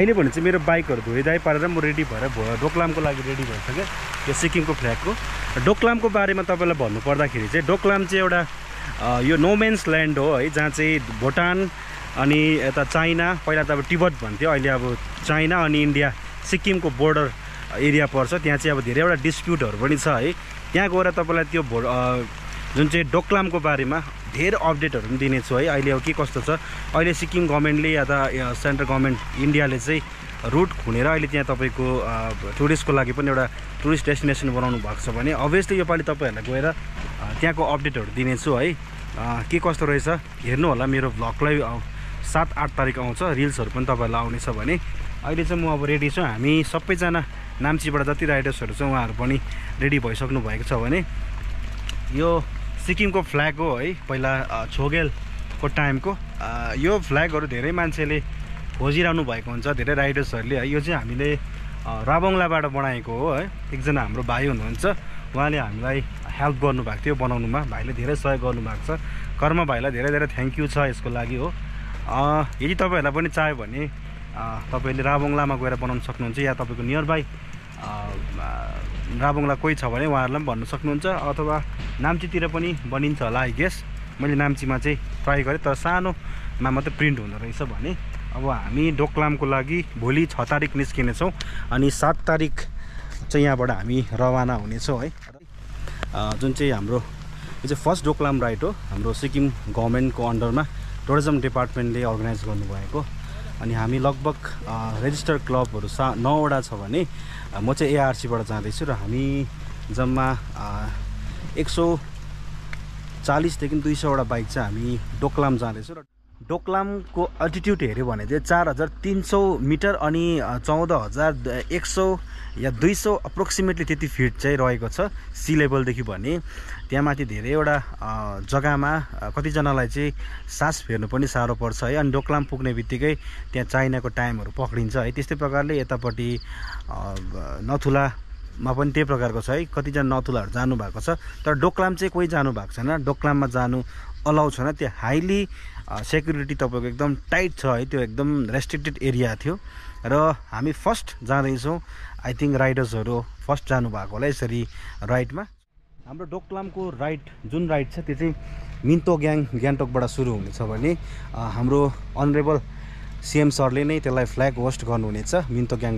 अहिले भने चाहिँ मेरो बाइकहरू धोइदाइ पारेर म रेडी भएर डोक्लामको लागि रेडी भइसकेँ यो सिक्किमको फ्ल्यागको। डोक्लामको बारेमा तपाईँलाई भन्नुपर्दाखेरि चाहिँ डोक्लाम चाहिँ एउटा यो नोमेन्स ल्यान्ड हो है, जहाँ चाहिँ भुटान अनि यता चाइना, पहिला त अब तिब्बत भन्थ्यो, अहिले अब चाइना अनि इन्डिया सिक्किमको बोर्डर एरिया पर्छ। त्यहाँ चाहिँ अब धेरैवटा डिस्प्युटहरू पनि छ है। त्यहाँ गएर तपाईँलाई त्यो जुन चाहिँ डोक्लामको बारेमा धेरै अपडेटहरू पनि दिनेछु है। अहिले अब के कस्तो छ, अहिले सिक्किम गभर्मेन्टले या त सेन्ट्रल गभर्मेन्ट इन्डियाले चाहिँ रुट खुनेर अहिले त्यहाँ तपाईँको टुरिस्टको लागि पनि एउटा टुरिस्ट डेस्टिनेसन बनाउनु भएको छ भने अभियसली योपालि तपाईँहरूलाई गएर त्यहाँको अपडेटहरू दिनेछु है। के कस्तो रहेछ हेर्नु होला। मेरो भ्लगलाई 7-8 तारिक आउँछ, रिल्सहरू पनि तपाईँहरूलाई आउनेछ भने। अहिले चाहिँ म अब रेडी छु। हामी सबैजना नाम्चीबाट जति राइडर्सहरू छ उहाँहरू पनि रेडी भइसक्नु भएको छ भने यो सिक्किमको फ्ल्याग हो है, पहिला छोगेलको टाइमको। यो फ्ल्यागहरू धेरै मान्छेले खोजिरहनु भएको हुन्छ, धेरै राइडर्सहरूले है। यो चाहिँ हामीले राबोङलाबाट बनाएको हो है। एकजना हाम्रो भाइ हुनुहुन्छ, उहाँले हामीलाई हेल्प गर्नुभएको थियो बनाउनुमा। भाइले धेरै सहयोग गर्नुभएको छ। कर्म भाइलाई धेरै धेरै थ्याङ्क यू छ यसको लागि हो। यदि तपाईँहरूलाई पनि चाह्यो भने तपाईँले राबोङलामा गएर बनाउन सक्नुहुन्छ, या तपाईँको नियर बाई राबोङला कोही छ भने उहाँहरूलाई पनि भन्न सक्नुहुन्छ, अथवा नाम्चीतिर पनि बनिन्छ होला आई गेस। मैले नाम्चीमा चाहिँ ट्राई गरेँ, तर सानोमा मात्रै प्रिन्ट हुँदो रहेछ भने। अब हामी डोक्लामको लागि भोलि 6 तारिक निस्किनेछौँ अनि 7 तारिक चाहिँ यहाँबाट हामी रवाना हुनेछौँ है। जुन चाहिँ हाम्रो यो चाहिँ फर्स्ट डोक्लाम राइड हो, हाम्रो सिक्किम गभर्मेन्टको अन्डरमा टुरिज्म डिपार्टमेन्टले अर्गनाइज गर्नुभएको। अनि हामी लगभग रेजिस्टर क्लबहरू 9वटा छ भने म चाहिँ एआरसीबाट जाँदैछु र हामी जम्मा 140देखि 200वटा बाइक चाहिँ हामी डोक्लाम जाँदैछौँ। र डोक्लामको अल्टिट्युड हेऱ्यो भने चाहिँ 4300 मिटर अनि 14100 या 200 अप्रोक्सिमेटली त्यति फिट चाहिँ रहेको छ सी लेभलदेखि। भने त्यहाँ माथि धेरैवटा जग्गामा कतिजनालाई चाहिँ सास फेर्नु पनि साह्रो पर्छ है। अनि डोक्लाम पुग्ने बित्तिकै त्यहाँ चाइनाको टाइमहरू पक्रिन्छ है। त्यस्तै प्रकारले यतापट्टि नथुलामा पनि त्यही प्रकारको छ है। कतिजना नथुलाहरू जानुभएको छ, तर डोक्लाम चाहिँ कोही जानु भएको छैन। डोक्लाममा जानु अलाउ छैन, त्यो हाइली सेक्युरिटी तपाईँको एकदम टाइट छ है। त्यो एकदम रेस्ट्रिक्टेड एरिया थियो र हामी फर्स्ट जाँदैछौँ। आई थिङ्क राइडर्सहरू फर्स्ट जानुभएको होला यसरी राइडमा। हाम्रो डोक्लामको राइड जुन राइड छ त्यो चाहिँ मिन्तोग्याङ गान्तोकबाट सुरु हुनेछ भने हाम्रो अनरेबल सीएम सरले नै त्यसलाई फ्ल्याग होस्ट गर्नुहुनेछ मिन्तोग्याङ।